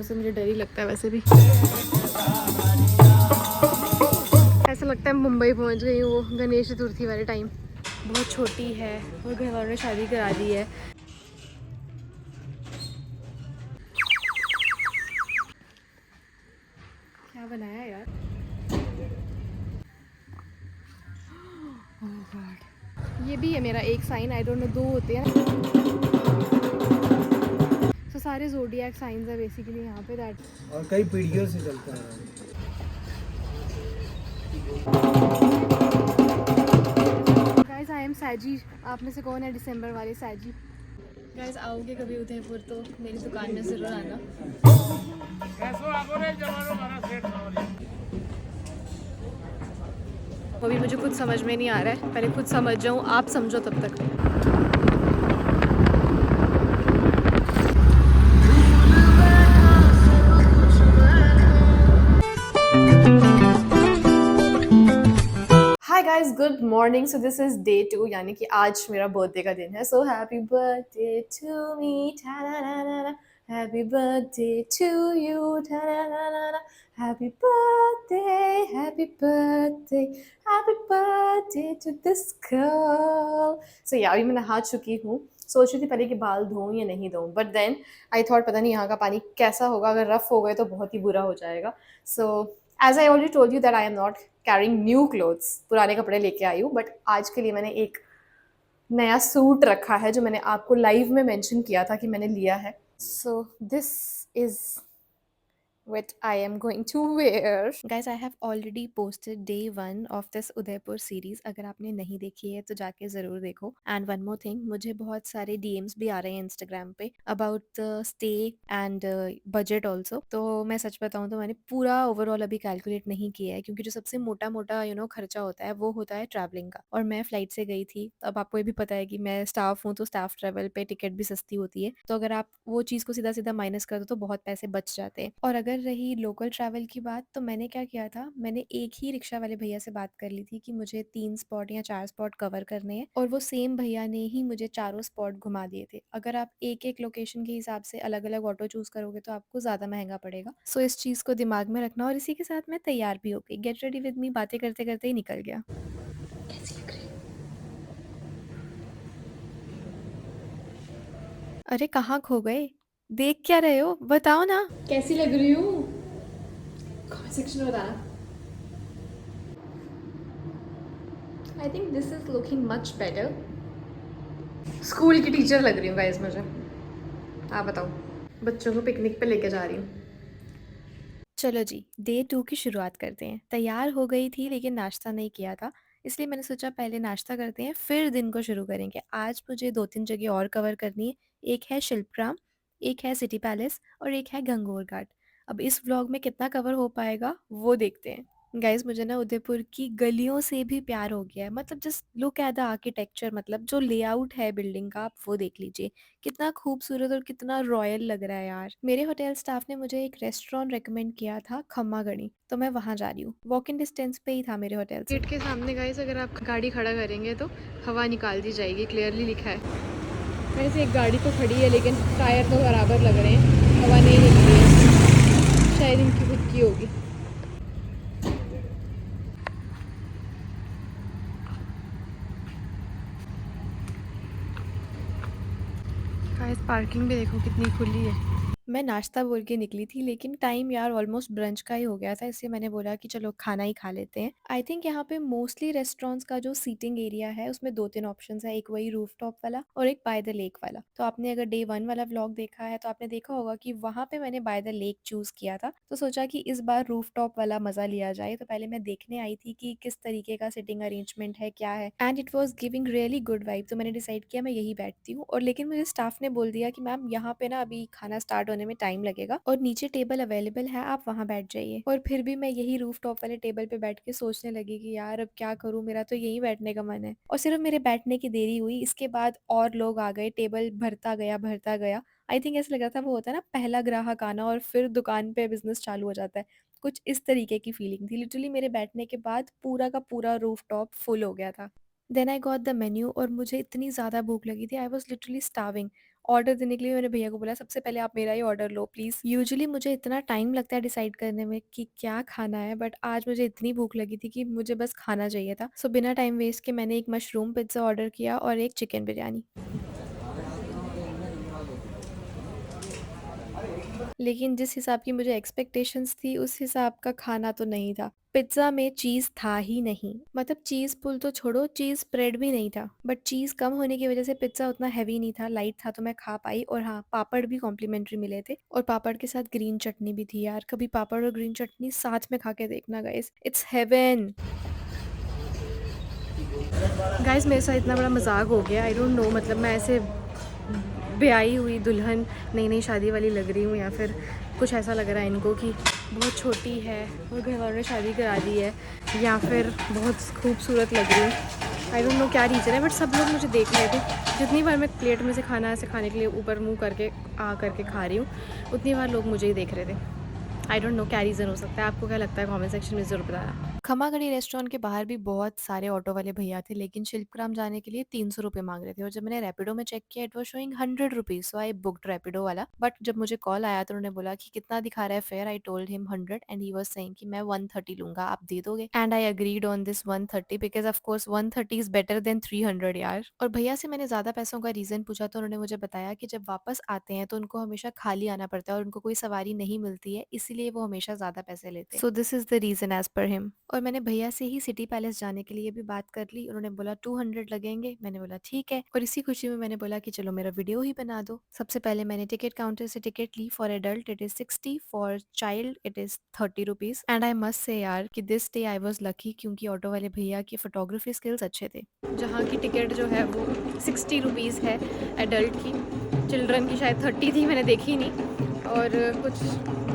ऊँचाइयों से मुझे डर ही लगता है वैसे भी। ऐसा लगता है मुंबई पहुँच गई हूँ वो गणेश चतुर्थी वाले टाइम। बहुत छोटी है और घर वालों ने शादी करा दी है। क्या बनाया यार? ओह गॉड, ये भी है मेरा एक साइन, आई डोंट नो, दो होते हैं। तो सारे ज़ोडिएक साइंस है बेसिकली यहाँ पे दैट। और कई पीढ़ियों से चलता है। गाइस आई एम सैजी। आप में से कौन है दिसंबर वाले सैजी? गाइस आओगे कभी उदयपुर तो मेरी दुकान में ज़रूर आना। अभी मुझे कुछ समझ में नहीं आ रहा है, पहले खुद समझ जाऊँ, आप समझो तब तक। Hi guys, good morning. So this is day 2, यानी कि आज मेरा बर्थडे का दिन है। So happy birthday to me, happy birthday to you, happy birthday, happy birthday, happy birthday to this girl. So yeah अभी मैं नहा चुकी हूँ। सोच रही थी पहले कि बाल धोऊं या नहीं धोऊं, बट देन आई थॉट पता नहीं यहाँ का पानी कैसा होगा, अगर रफ हो गए तो बहुत ही बुरा हो जाएगा। So as I already told you that I am not carrying new clothes, पुराने कपड़े लेके आई हूँ, बट आज के लिए मैंने एक नया सूट रखा है जो मैंने आपको लाइव में मेंशन किया था कि मैंने लिया है। सो this is what I am going to wear. Guys, I have already posted day 1 of this Udaipur series. अगर आपने नहीं देखी है तो जाके ज़रूर देखो. And one more thing, मुझे बहुत सारे DMs भी आ रहे हैं Instagram पे about the stay and budget also. तो मैं सच बताऊँ तो मैंने पूरा ओवरऑल अभी कैलकुलेट नहीं किया है, क्योंकि जो सबसे मोटा मोटा खर्चा होता है वो होता है ट्रैवलिंग का। और मैं फ़्लाइट से गई थी, अब आपको ये भी पता है कि मैं स्टाफ हूँ तो स्टाफ ट्रैवल पे टिकट भी सस्ती होती है। तो अगर आप वो चीज़ को सीधा सीधा माइनस कर दो तो बहुत पैसे बच जाते हैं। और अगर रही लोकल ट्रैवल की बात, तो मैंने क्या किया था, मैंने एक ही रिक्शा वाले भैया से बात कर ली थी कि मुझे 3 स्पॉट या 4 स्पॉट कवर करने हैं, और वो सेम भैया ने ही मुझे चारों स्पॉट घुमा दिए थे। अगर आप एक-एक लोकेशन के हिसाब से अलग-अलग ऑटो चूज़ करोगे तो आपको ज़्यादा महँगा पड़ेगा। सो इस चीज़ को दिमाग में रखना, और इसी के साथ मैं तैयार भी हो गई। गेट रेडी विद मी बातें करते-करते ही निकल गया। कैसी लग रही हूँ? अरे कहाँ खो गए? देख क्या रहे हो? बताओ ना। कैसी लग रही हूँ? कमेंट सेक्शन में बताना। I think this is looking much better. School की टीचर लग रही हूँ गाइस मुझे। आप बताओ। बच्चों को पिकनिक पे लेके जा रही हूँ। चलो जी, डे 2 की शुरुआत करते हैं। तैयार हो गई थी लेकिन नाश्ता नहीं किया था, इसलिए मैंने सोचा पहले नाश्ता करते हैं फिर दिन को शुरू करेंगे। आज मुझे 2-3 जगह और कवर करनी है। एक है शिल्पग्राम, एक है सिटी पैलेस और एक है गंगोर घाट। अब इस व्लॉग में कितना कवर हो पाएगा वो देखते हैं। गाइस मुझे ना उदयपुर की गलियों से भी प्यार हो गया है। मतलब just look at the architecture, मतलब जो लेआउट है बिल्डिंग का आप वो देख लीजिए। कितना खूबसूरत और कितना रॉयल लग रहा है यार। मेरे होटल स्टाफ ने मुझे एक रेस्टोरेंट रेकमेंड किया था, खम्मा गणी, तो मैं वहाँ जा रही हूँ। वॉक इन डिस्टेंस पे ही था मेरे होटल से। गेट के सामने गाइस अगर आप गाड़ी खड़ा करेंगे तो हवा निकाल दी जाएगी, क्लियरली लिखा है। वैसे एक गाड़ी तो खड़ी है लेकिन टायर तो बराबर लग रहे हैं, हवा नहीं निकल रही है, शायद इनकी खुद की होगी। गाइस पार्किंग भी देखो कितनी खुली है। मैं नाश्ता बोल के निकली थी लेकिन टाइम यार ऑलमोस्ट ब्रंच का ही हो गया था, इसलिए मैंने बोला कि चलो खाना ही खा लेते हैं। आई थिंक यहाँ पे मोस्टली रेस्टोरेंट्स का जो सीटिंग एरिया है उसमें 2-3 ऑप्शंस है, एक वही रूफटॉप वाला और एक बाय द लेक वाला। तो आपने अगर डे 1 वाला व्लॉग देखा है तो आपने देखा होगा कि वहाँ पे मैंने बाय द लेक चूज़ किया था। तो सोचा कि इस बार रूफटॉप वाला मज़ा लिया जाए, तो पहले मैं देखने आई थी कि किस तरीके का सिटिंग अरेंजमेंट है, क्या है, and it was giving really good vibe. तो मैंने डिसाइड किया मैं यही बैठती हूँ। और लेकिन मुझे स्टाफ ने बोल दिया कि मैम यहाँ पे ना अभी खाना स्टार्ट होने में टाइम लगेगा और नीचे टेबल अवेलेबल है, आप वहाँ बैठ जाइए। और फिर भी मैं यही रूफ टॉप वाले टेबल पे बैठ के सोचने लगी कि यार अब क्या करूँ, मेरा तो यहीं बैठने का मन है। और सिर्फ मेरे बैठने की देरी हुई, इसके बाद और लोग आ गए, टेबल भरता गया भरता गया। आई थिंक ऐसा लग रहा था वो होता है ना पहला ग्राहक आना और फिर दुकान पे बिजनेस चालू हो जाता है, कुछ इस तरीके की फीलिंग थी। लिटरली मेरे बैठने के बाद पूरा का पूरा रूफ टॉप फुल हो गया था। Then I got the menu और मुझे इतनी ज़्यादा भूख लगी थी, I was literally starving. Order देने के लिए मैंने भैया को बोला सबसे पहले आप मेरा ही ऑर्डर लो प्लीज़। यूजुअली मुझे इतना टाइम लगता है डिसाइड करने में कि क्या खाना है, बट आज मुझे इतनी भूख लगी थी कि मुझे बस खाना चाहिए था। सो बिना टाइम वेस्ट के मैंने एक मशरूम पिज़्ज़ा ऑर्डर किया और एक चिकन बिरयानी। लेकिन जिस हिसाब की मुझे एक्सपेक्टेशंस थी उस हिसाब का खाना तो नहीं था। पिज़्ज़ा में चीज़ था ही नहीं। मतलब चीज़ पुल तो छोड़ो, चीज़ स्प्रेड भी नहीं था। बट चीज़ कम होने की वज़ह से पिज़्ज़ा उतना हेवी नहीं था, लाइट था तो मैं खा पाई। और हाँ, पापड़ भी कॉम्प्लीमेंट्री मिले थे और पापड़ के साथ ग्रीन चटनी भी थी यार। कभी पापड़ और ग्रीन चटनी साथ में खा के देखना गाइस, इट्स हेवन। गाइस मेरे साथ इतना बड़ा मजाक हो गया, आई डोंट नो, मतलब मैं ऐसे ब्याही हुई दुल्हन नई नई शादी वाली लग रही हूँ या फिर कुछ ऐसा लग रहा है इनको कि बहुत छोटी है और घर वालों ने शादी करा दी है, या फिर बहुत खूबसूरत लग रही हूँ। आई डोंट नो क्या रीज़न है, बट सब लोग मुझे देख रहे थे। जितनी बार मैं प्लेट में से खाना ऐसे खाने के लिए ऊपर मुंह करके करके खा रही हूँ, उतनी बार लोग मुझे ही देख रहे थे। आई डोंट नो क्या रीज़न हो सकता है, आपको क्या लगता है कमेंट सेक्शन में ज़रूर बताना। खमागढ़ी रेस्टोरेंट के बाहर भी बहुत सारे ऑटो वाले भैया थे, लेकिन शिल्पग्राम जाने के लिए 300 रुपये मांग रहे थे और जब मैंने रैपिडो में चेक किया it was showing 100 rupees. So I booked Rapido वाला, बट जब मुझे कॉल आया तो उन्होंने बोला कि कितना दिखा रहा है fair. I told him 100 and he was saying कि मैं 130 लूंगा, आप दे दोगे? And I agreed on this 130 because of course 130 is better than 300 यार। और भैया से मैंने ज्यादा पैसों का रीजन पूछा तो उन्होंने मुझे बताया कि जब वापस आते हैं तो उनको हमेशा खाली आना पड़ता है और उनको कोई सवारी नहीं मिलती है, इसीलिए वो हमेशा ज्यादा पैसे लेते हैं। So this is the reason as per him. और मैंने भैया से ही सिटी पैलेस जाने के लिए भी बात कर ली। उन्होंने बोला 200 लगेंगे, मैंने बोला ठीक है। और इसी खुशी में मैंने बोला कि चलो मेरा वीडियो ही बना दो। सबसे पहले मैंने टिकट काउंटर से टिकट ली। For adult it is 60, for child it is 30 rupees. And I must say यार कि this day I was lucky, क्योंकि ऑटो वाले भैया की फोटोग्राफी स्किल्स अच्छे थे। जहाँ की टिकट जो है वो 60 रुपीज़ है एडल्ट की, चिल्ड्रन की शायद 30 थी, मैंने देखी नहीं। और कुछ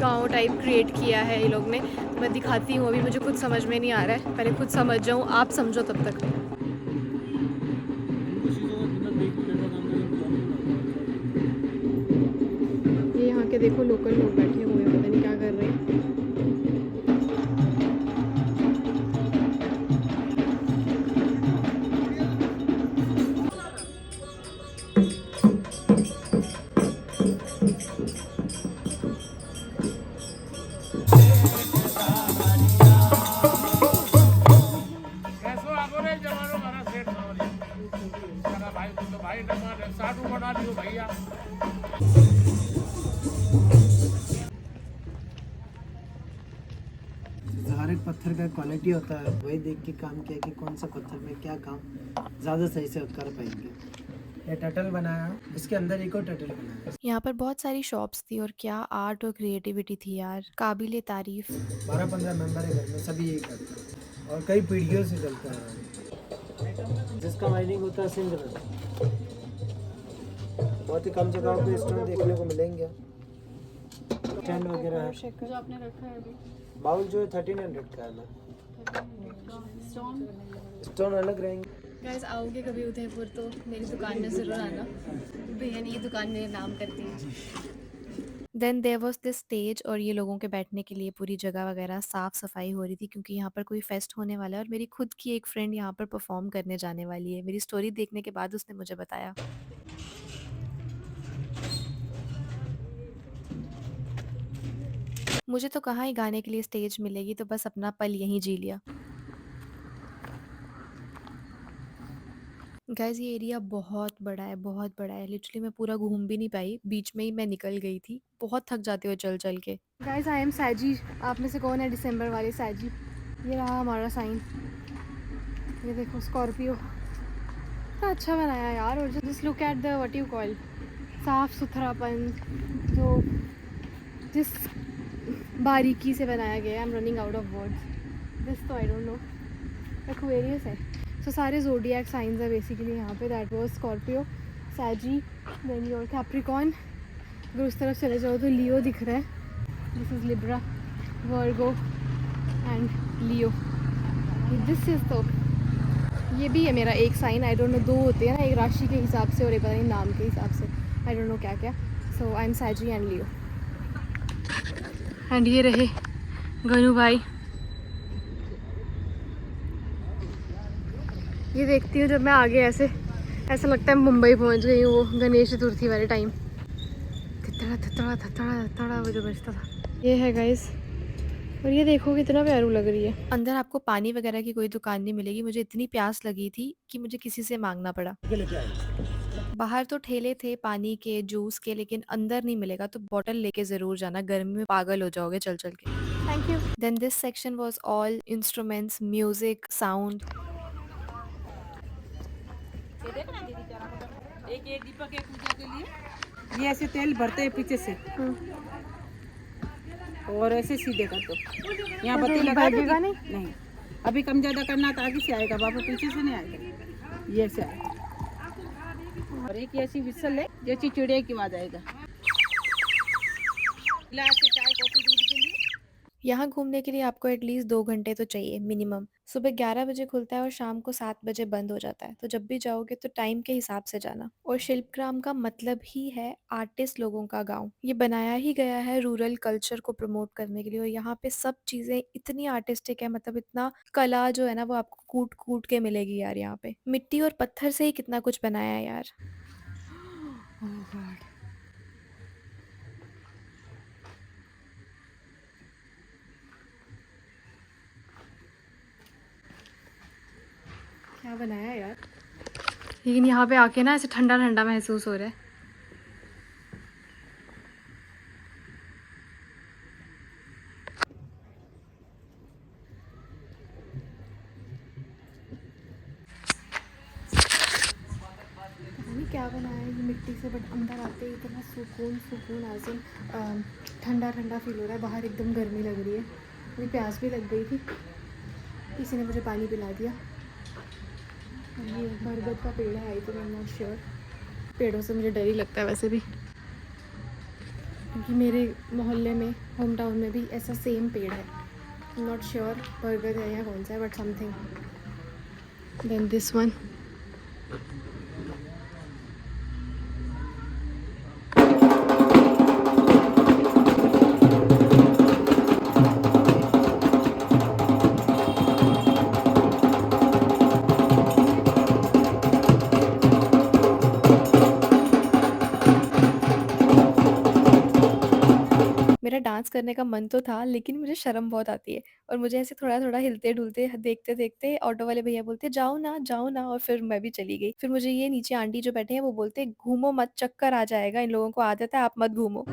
गांव टाइप क्रिएट किया है ये लोग ने, तो मैं दिखाती हूँ। अभी मुझे खुद समझ में नहीं आ रहा है, पहले खुद समझ जाऊँ, आप समझो तब तक। ये यहाँ के देखो लोकल लोग बैठे हुए हैं, पता नहीं क्या कर रहे हैं। भैया हर एक पत्थर का क्वालिटी होता है, वही देख के काम किया कि कौन सा पत्थर में क्या काम ज़्यादा सही से कर पाएंगे। ये टटल बनाया, इसके अंदर एक और टटल बनाया। यहाँ पर बहुत सारी शॉप्स थी और क्या आर्ट और क्रिएटिविटी थी यार, काबिले तारीफ। 12-15 मेंबर है घर में, सभी यही करते हैं और कई पीढ़ियों से चलता है। जिसका माइनिंग होता है सिंध में, बहुत ही कम जगहों पे स्टोन देखने को मिलेंगे। स्टैंड वगैरह है जो आपने रखा है अभी, बाउल जो है 1300 का है। स्टोन अलग रहेंगे। गाइस आओगे कभी उदयपुर तो मेरी दुकान में ज़रूर आना, भैया ने ये दुकान मेरे नाम कर दी। Then there was this stage और ये लोगों के बैठने के लिए पूरी जगह वगैरह साफ़ सफाई हो रही थी, क्योंकि यहाँ पर कोई फेस्ट होने वाला है और मेरी खुद की एक फ्रेंड यहाँ पर परफॉर्म करने जाने वाली है। मेरी स्टोरी देखने के बाद उसने मुझे बताया। मुझे तो कहाँ ही गाने के लिए स्टेज मिलेगी, तो बस अपना पल यहीं जी लिया। गाइस ये एरिया बहुत बड़ा है, बहुत बड़ा है। लिटरली मैं पूरा घूम भी नहीं पाई, बीच में ही मैं निकल गई थी। बहुत थक जाते हो चल चल के। गाइस आई एम सैजी। आप में से कौन है दिसंबर वाले सैजी? ये रहा हमारा साइन, ये देखो स्कॉर्पियो, इतना अच्छा बनाया यार। और just look at the what you call, साफ सुथरापन, जो जिस बारीकी से बनाया गया है। I am running out of words. This तो आई डोंट नो, एक्वेरियस है। सो सारे जोडिएक साइंस है बेसिकली यहाँ पे। दैट वाज स्कॉर्पियो, सैजी, देन योर कैप्रिकॉन। अगर उस तरफ चले जाओ तो लियो दिख रहा है। This is Libra, Virgo and Leo. This is तो, ये भी है मेरा एक साइन। आई डोंट नो, दो होते हैं ना, एक राशि के हिसाब से और एक पता नहीं नाम के हिसाब से, आई डोंट नो क्या क्या। सो आई एम सैजी एंड लियो। एंड ये रहे गनू भाई। ये देखती हूँ जब मैं आगे ऐसे ऐसा लगता है मुंबई पहुंच गई हूँ वो गणेश चतुर्थी वाले टाइम। थतड़ा थतड़ा थतड़ा थतड़ा वो जो बजता था। ये है गाइस, और ये देखो कितना प्यारू लग रही है। अंदर आपको पानी वगैरह की कोई दुकान नहीं मिलेगी। मुझे इतनी प्यास लगी थी कि मुझे किसी से मांगना पड़ा। लेके आए। बाहर तो ठेले थे पानी के, जूस के, लेकिन अंदर नहीं मिलेगा तो बॉटल लेके ज़रूर जाना, गर्मी में पागल हो जाओगे चल-चल के। Thank you. Then this section was all instruments, music, sound. ये देख ना दीदी जरा को एक एक दीपक एक पूजा के लिए ये ऐसे तेल भरते हैं पीछे से और ऐसे सीधे कर दो। यहाँ बत्ती लगा दोगी? भागेगा नहीं? नहीं, अभी कम ज्यादा करना तो आगे से आएगा बाबा, पीछे से नहीं आएगा, ये ऐसे आएगा। और एक ऐसी विसल है जैसी चिड़िया की आवाज आएगा। गिलास से चाय कॉफी दूध के लिए। यहाँ घूमने के लिए आपको एटलीस्ट 2 घंटे तो चाहिए मिनिमम। सुबह 11 बजे खुलता है और शाम को 7 बजे बंद हो जाता है, तो जब भी जाओगे तो टाइम के हिसाब से जाना। और शिल्पग्राम का मतलब ही है आर्टिस्ट लोगों का गाँव। ये बनाया ही गया है रूरल कल्चर को प्रमोट करने के लिए, और यहाँ पे सब चीज़ें इतनी आर्टिस्टिक है, मतलब इतना कला जो है ना वो आपको कूट-कूट के मिलेगी यार यहाँ पे। मिट्टी और पत्थर से ही कितना कुछ बनाया है यार। ओह गॉड। क्या बनाया है यार। लेकिन यहाँ पे आके ना ऐसे ठंडा-ठंडा महसूस हो रहा है। पता नहीं क्या बनाया है ये मिट्टी से, बट अंदर आते ही इतना सुकून सुकून ऐसे ठंडा ठंडा फील हो रहा है। बाहर एकदम गर्मी लग रही है, मुझे प्यास भी लग गई थी, किसी ने मुझे पानी पिला दिया। और ये बरगद का पेड़ है, आई तो आई एम नॉट श्योर। पेड़ों से मुझे डर ही लगता है वैसे भी, क्योंकि मेरे मोहल्ले में, होम टाउन में भी ऐसा सेम पेड़ है। आई एम नॉट श्योर बरगद है या कौन सा है, but something. Then this one. मेरा डांस करने का मन तो था, लेकिन मुझे शर्म बहुत आती है, और मुझे ऐसे थोड़ा-थोड़ा हिलते-डुलते देखते-देखते ऑटो वाले भैया बोलते जाओ ना, और फिर मैं भी चली गई। फिर मुझे ये नीचे आंटी जो बैठे हैं वो बोलते घूमो मत, चक्कर आ जाएगा, इन लोगों को आदत है, आप मत घूमो।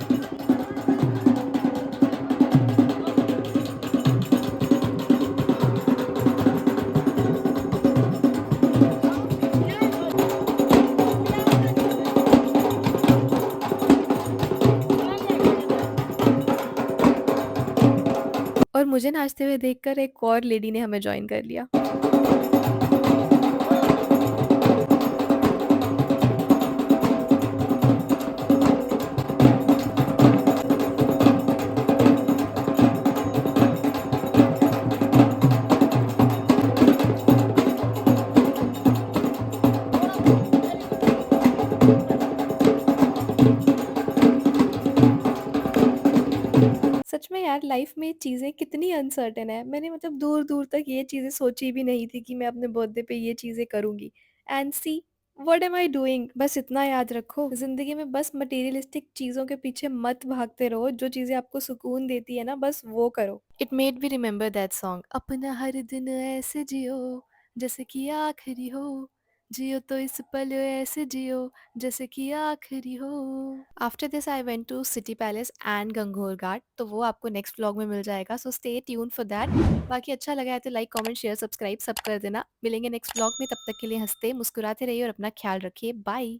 और मुझे नाचते हुए देखकर एक और लेडी ने हमें जॉइन कर लिया। सच में यार लाइफ में चीज़ें कितनी अनसर्टेन है। मैंने मतलब दूर-दूर तक ये चीज़ें सोची भी नहीं थी कि मैं अपने बर्थडे पे ये चीज़ें करूँगी। And see what am I doing. बस इतना याद रखो, ज़िंदगी में बस मटेरियलिस्टिक चीज़ों के पीछे मत भागते रहो, जो चीज़ें आपको सुकून देती है ना बस वो करो। It made me remember that song, अपना हर दिन ऐसे जियो जैसे कि आखिरी हो, जियो तो इस पल ऐसे जियो जैसे कि आखिरी हो। After this I went to city palace and Gangaur Ghat, तो वो आपको नेक्स्ट व्लॉग में मिल जाएगा, so stay tuned for that. बाकी अच्छा लगा है तो लाइक कमेंट शेयर सब्सक्राइब सब कर देना। मिलेंगे नेक्स्ट व्लॉग में, तब तक के लिए हंसते मुस्कुराते रहिए और अपना ख्याल रखिए। बाय।